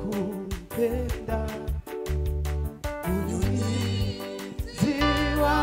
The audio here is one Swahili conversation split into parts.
Nakupenda, unyunyizi wa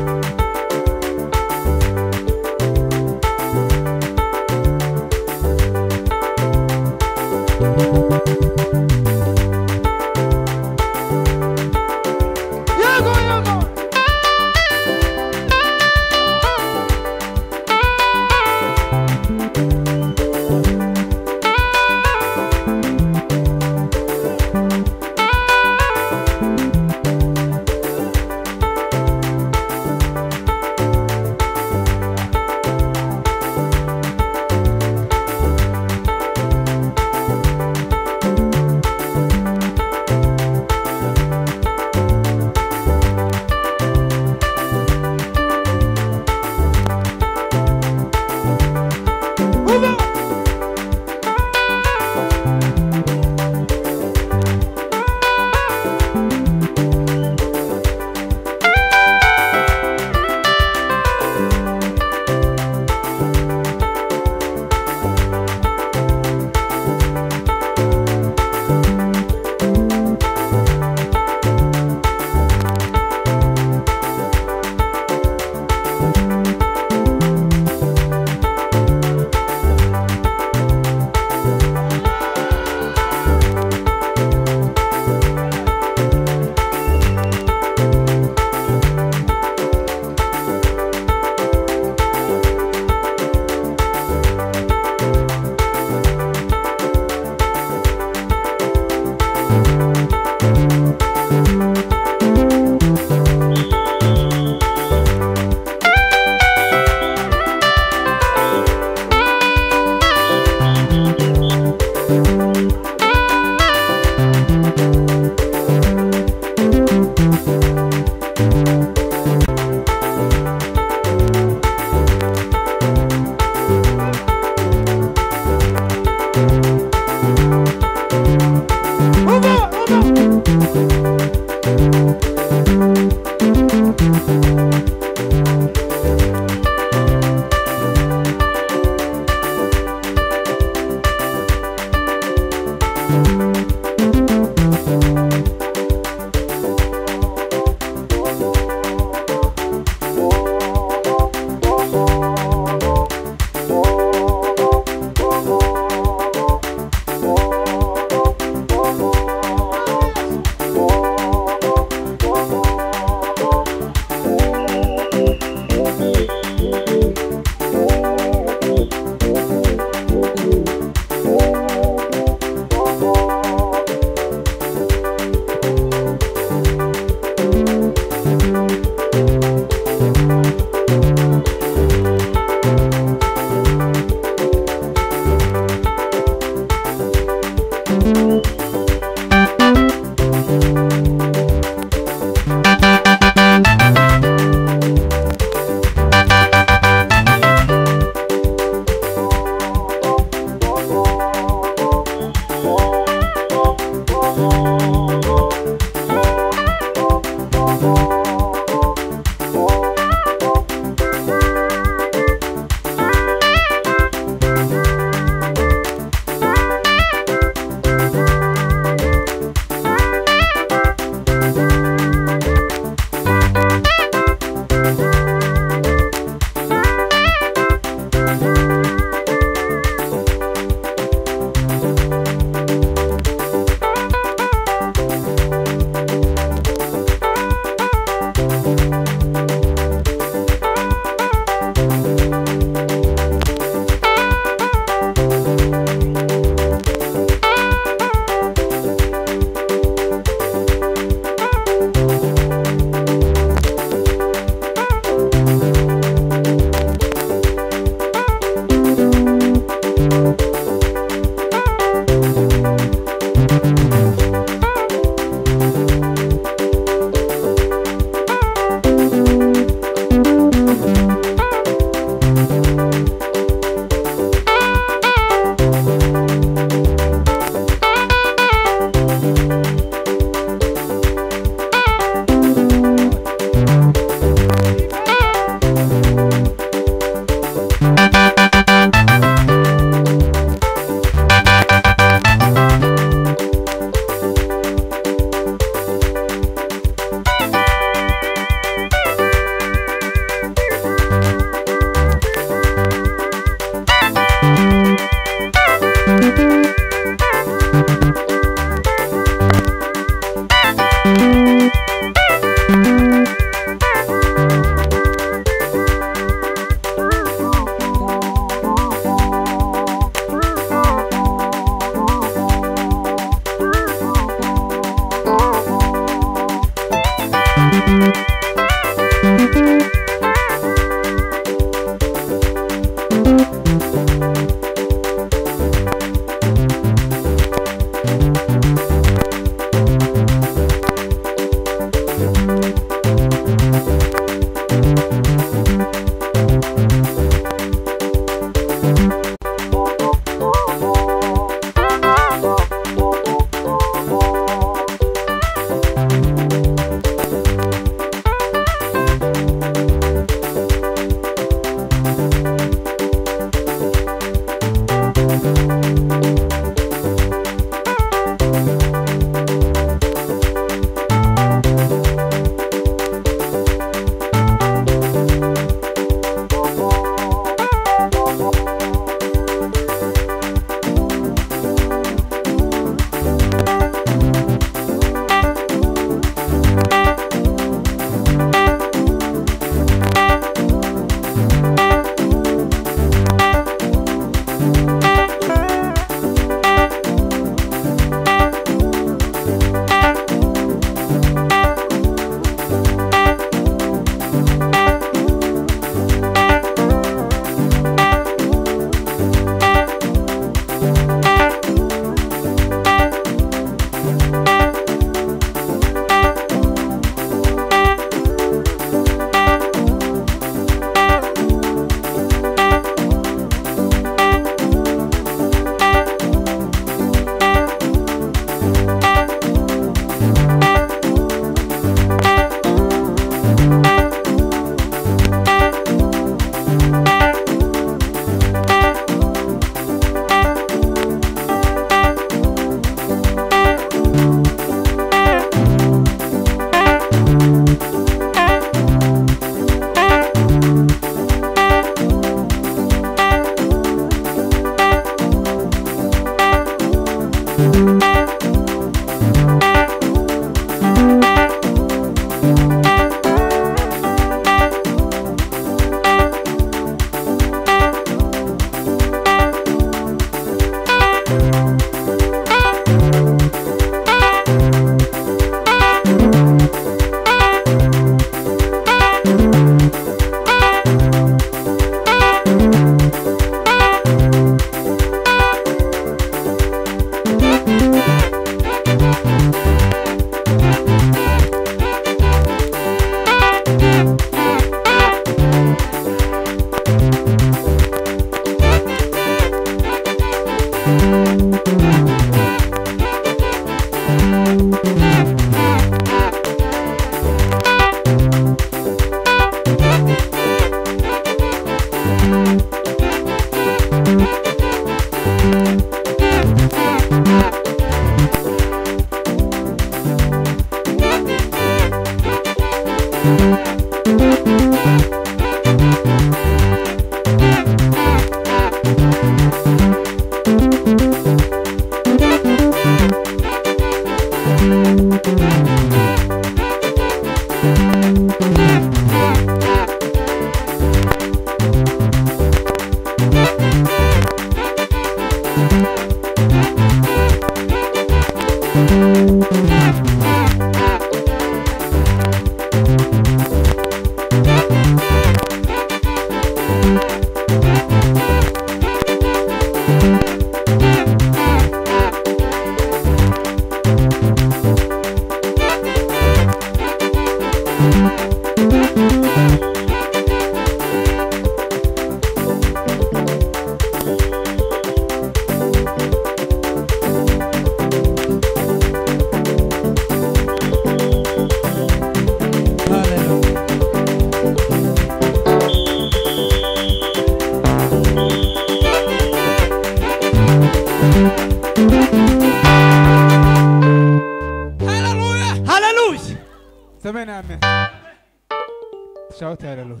Shout hallelujah.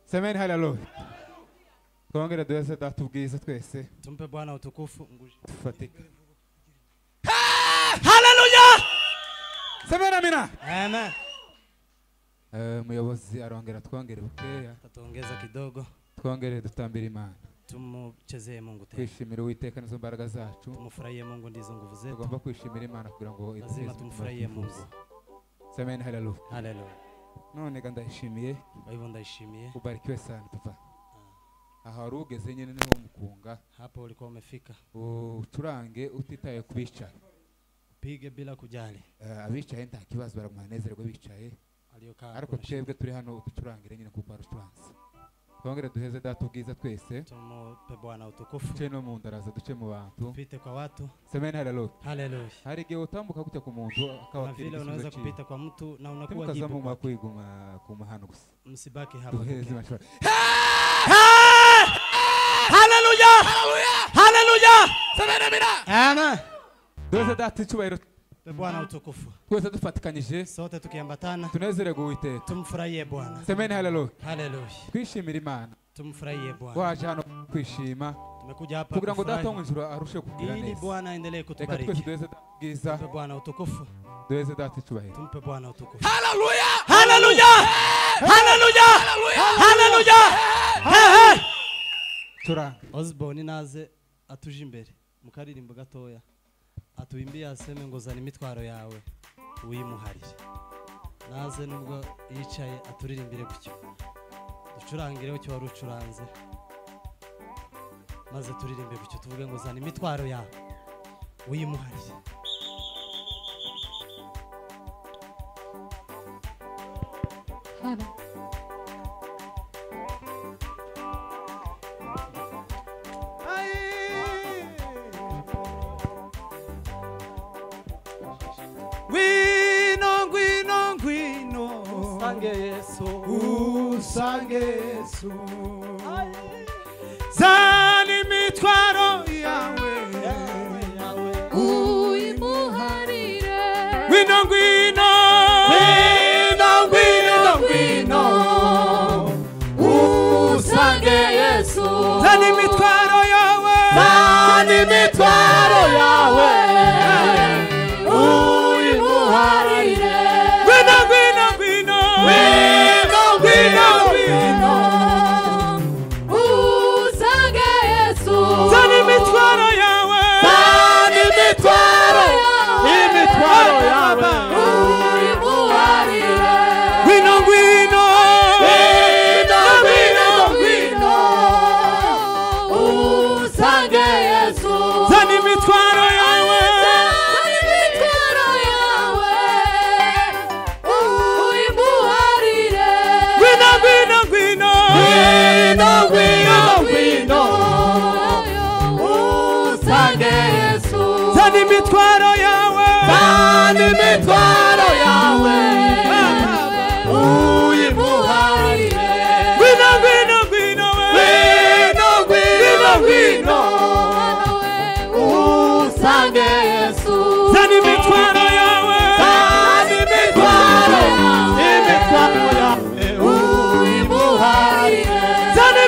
Semen hallelujah. Tuongere duweze datubwiza twese. Tumpe Bwana utukufu nguje. Tufatike. Hallelujah. Semen amina. Amen. Muyobozi arongera twongere bukeya. Tatuongeza kidogo. Twongere dutambira Imana. Tumuchezee Mungu tena. Kwishimira Uwiteka nizo mbaraga zacu. Tumufurahie Mungu ndizo nguvu zetu. Tugomba kwishimira Imana kugira ngo lazima tumfurahie Mungu. Semeni haleluya. Haleluya. None ndashimiye Hivyo ndashimiye. ubarikiwe sana papa. Aha wari ugeze nyine niho mukunga. Hapo ulikuwa umefika. Turange utitaye kubicara. Pige bila kujali. Abicaye nta kibazo baramunezerwa bicaye. Ariko twebwe turi hano uturangire nyine ku Parustanse. Twongere duheze data ubwiza twese. Tumupe Bwana utukufu. Duce no mu ndaraza duce mu bantu. Pite kwa watu. Semeni haleluya. Haleluya. Hari gihe utambuka gutya ku muntu akaba vile unaweza kupita kwa mtu na unakuwa jibu. Tukaza mu kwiguma ku mahano gusa. Msibaki hapa. Duheze mashwa. Haleluya. Haleluya. Semeni amina. Amen. Duheze data icyubahiro. Bwana utukufu. Twese dufatikanyije sote tukiambatana tunezererwe Uwiteka. Tumfurahie Bwana. Semeni haleluya. Haleluya. Twishimira Imana. Tumfurahie Bwana. Waje hano kwishima. Tumekuja hapa kugira ngo data wo njuru arushe kugira neza. Ili Bwana aendelee kutubariki. Twese duheze bwiza. Tumpe Bwana utukufu. Duheze data icyubahiro. Tumpe Bwana utukufu. Haleluya. Haleluya. Haleluya. Haleluya. Hey. Turanga. Osborne naze atuje imbere mukaririmbo gatoya. Atuimbiye aseme ngo zana imitwaro yawe uyimuharire. Naze nubwo yicaye aturirimbire gutyo. Ducurangireho cyo warucuranze. Maze turirimbe gutyo tuvuge ngo zana imitwaro yawe uyimuharire. Usange Yesu zani mitwaro yawe uyimuharire Gwino gwino usange Yesu zani mitwaro yawe uyimuharire Gwino usange Yesu zani mitwaro yawe uyimuharire Gwino usange Yesu zani mitwaro yawe uyimuharire Gwino usange Yesu zani mitwaro yawe uyimuharire Gwino usange Yesu zani mitwaro yawe uyimuharire zani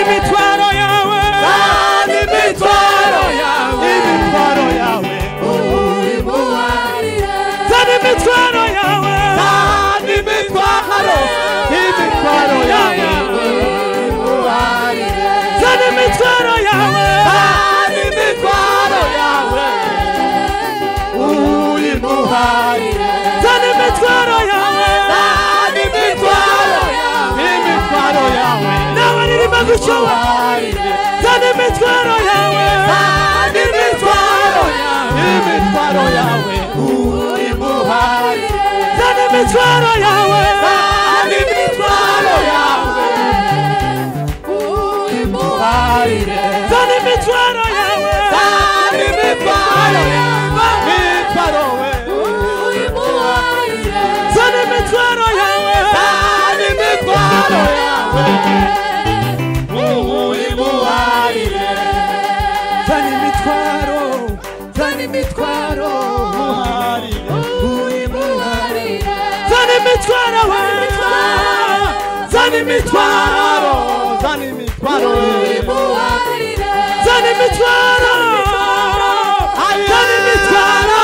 mitwaro yawe uyimuharire zani mitwaro yawe uyimuharire zani mitwaro yawe uyimuharire zani mitwaro yawe uyimuharire zani mitwaro yawe zani mitwaro yawe nawe nirima gucoba zani mitwaro yawe zani mitwaro yawe zani mitwaro yawe zani mitwaro yawe zani mitwaro zani mitwaro we zani mitwaro zani mitwaro zani mitwaro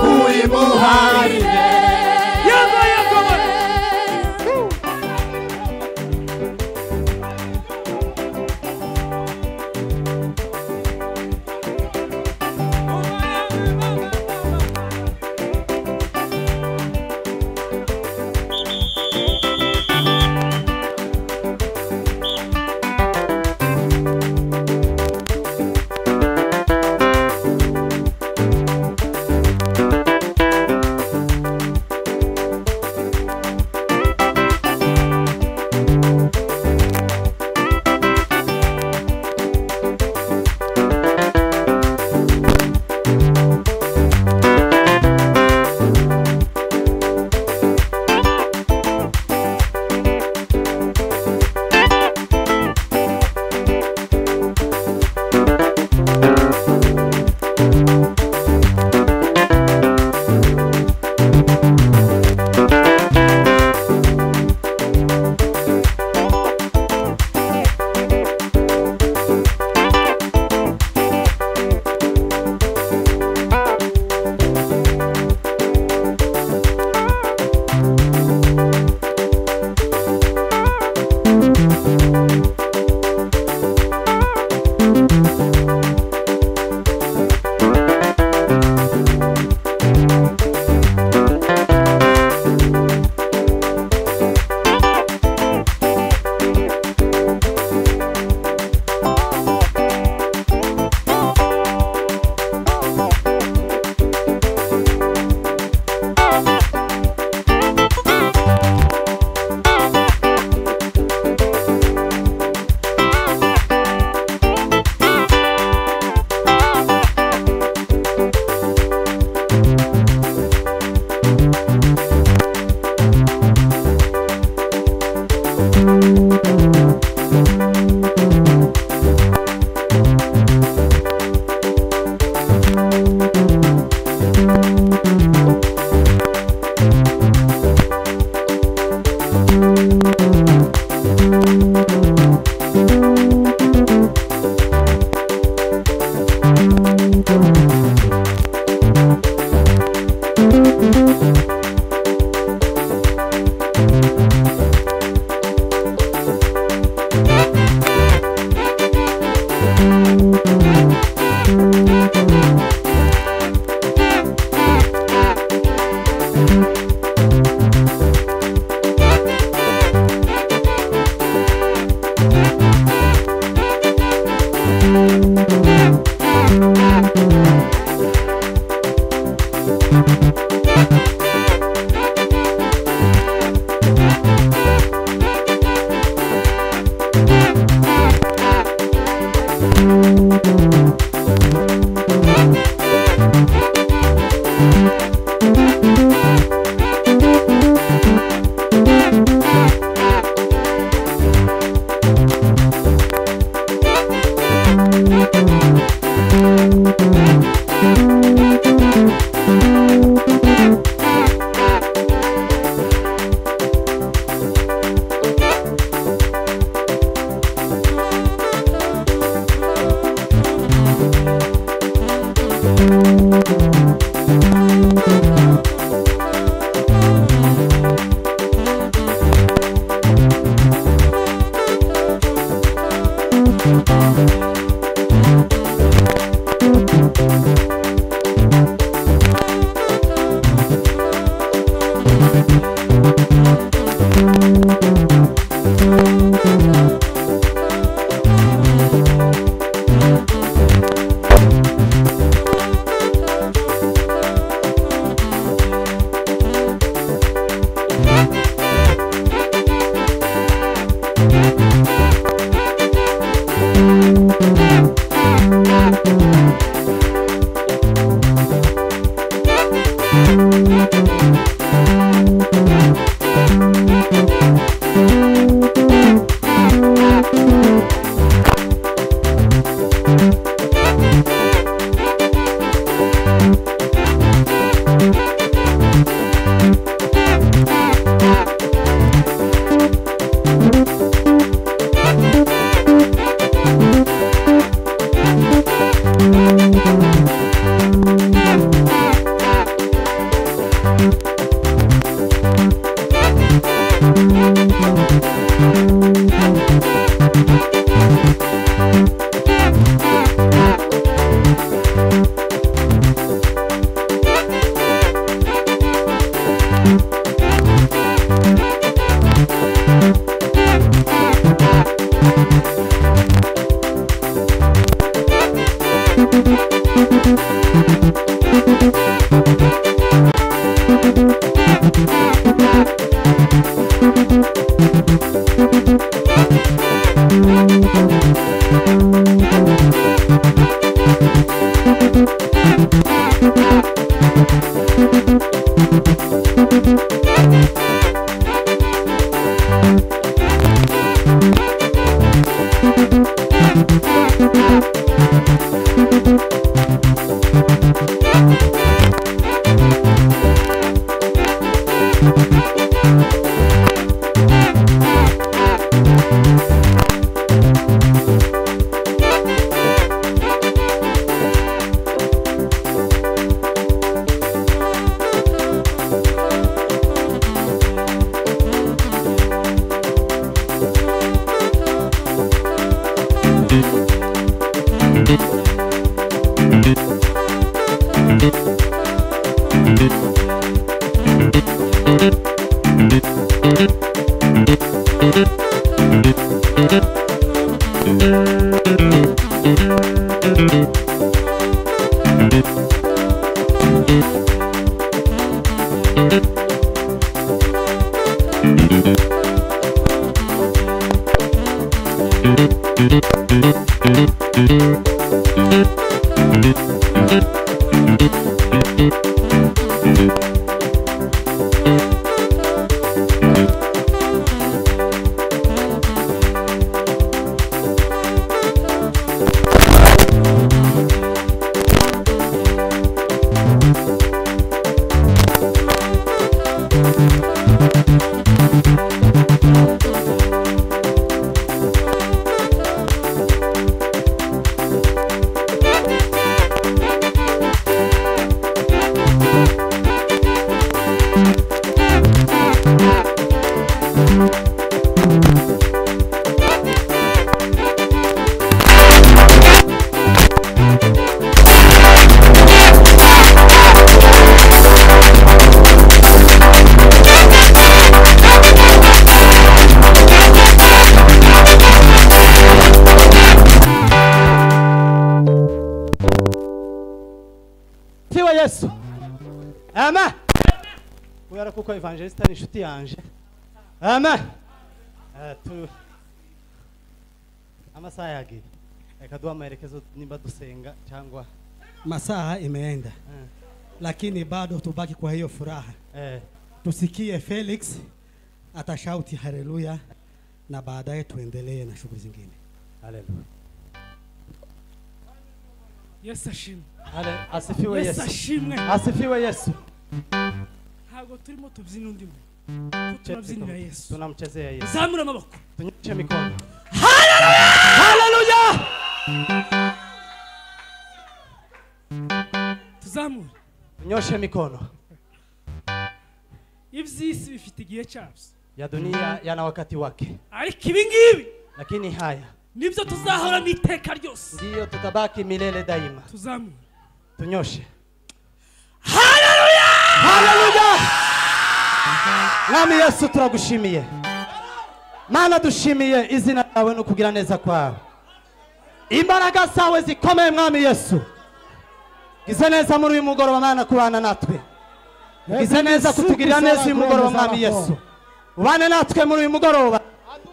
uyimuharire Yesu. Amen. Kubera kuko evangelista ni inshuti yanje. Amen. Amasaha yagiye. Reka duha amaherekezo nimba dusenga cyangwa masaha imeenda. Lakini bado tubaki kwa hiyo furaha. Tusikie Felix atashauti haleluya na baadaye tuendelee na shughuli zingine. Haleluya. Yesu ashimwe. Asifiwe Yesu. Yesu ashimwe. Asifiwe Yesu. Ntabwo turimo tubyina undi tunabyinira Yesu. Tunamchezea Yesu. Zamura amaboko. Tunyoshe mikono. Haleluya! Haleluya! Tuzamura. Tunyoshe mikono. Ibyisi bifite igihe cyabyo. Ya dunia yana wakati wake. Ariko ibi ngibi lakini haya nibyo tuzahora miteka ryose. Ndio tutabaki milele daima. Tuzamura. Tunyoshe. Haleluya! Haleluya! Mwami Yesu turagushimiye. Mana dushimiye izina ryawe no kugira neza kwawe. Imbaraga zawe zikomeye Mwami Yesu. Gize neza muri uyu mugoroba Mana kubana natwe. Gize neza kutugirira neza uyu mugoroba Mwami Yesu. Ubane natwe muri uyu mugoroba.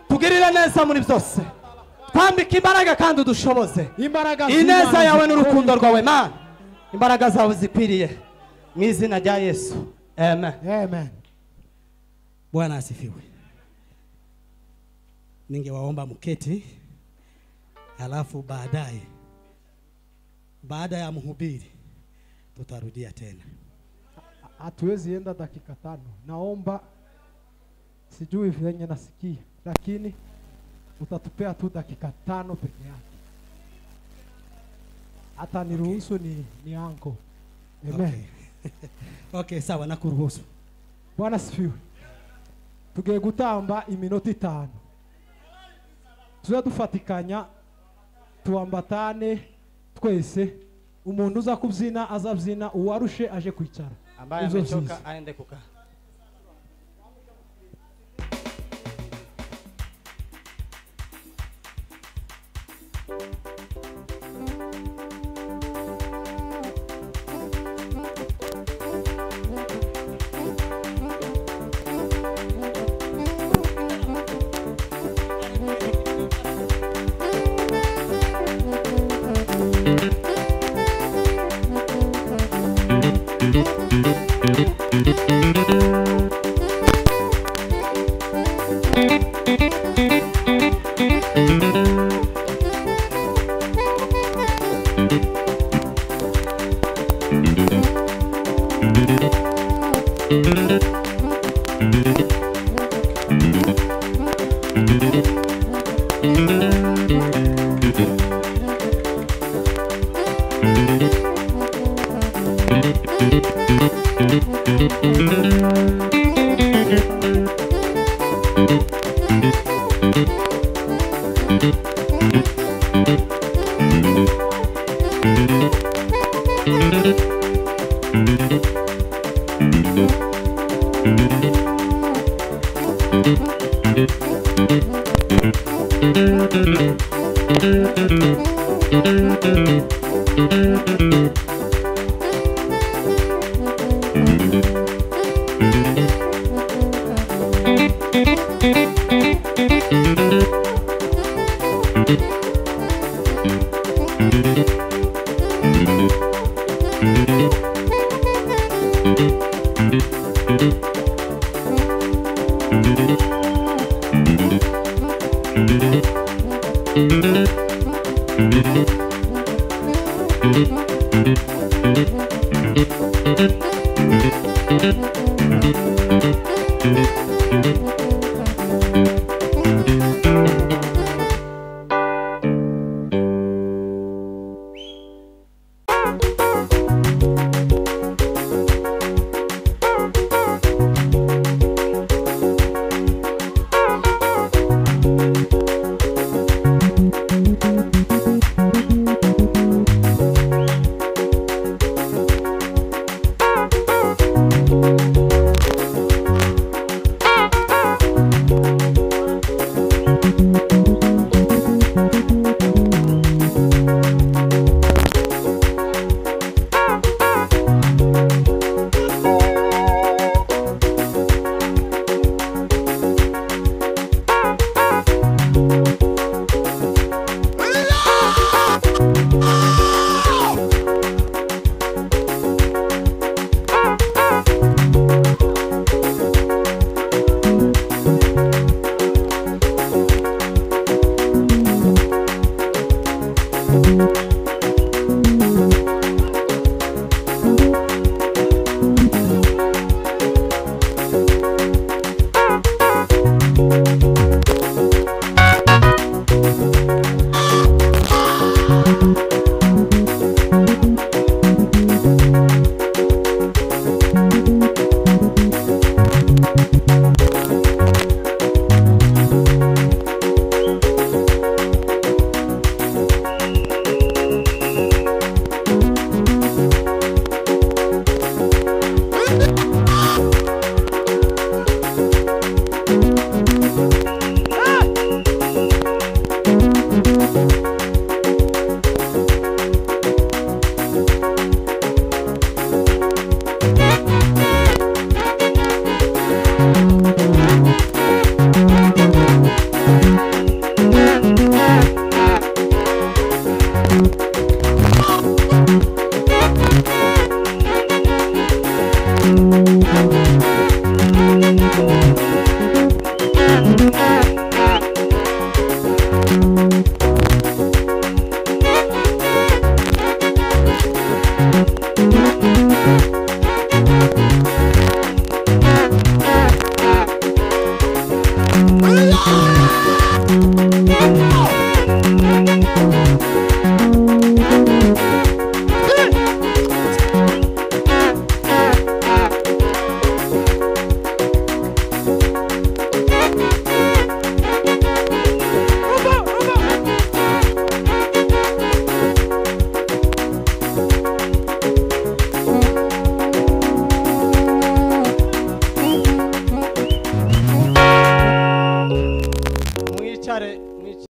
Tugirire neza muri byose. Twambike imbaraga kandi udushoboze. Ineza yawe n'urukundo rwawe Mana. Imbaraga zawe zikwiriye. Mu izina rya Yesu. Amen. Amen. Bwana asifiwe. Ningewaomba mketi. Halafu baada ya mhubiri tutarudia tena. Hatuwezi enda dakika 5. Naomba, sijui venye nasikia, lakini utatupea tu dakika 5 peke yake. Hata niruhusu ni anko. Amen. Okay. Okay, sawa nakuruhusu. Bwana sifiwe. Tugiye gutamba iminota 5. Tuzadufatikanya tuambatane twese. Umuntu uza kubyina azabyina, uwarushe aje kwicara. Ambaye amechoka aende kukaa.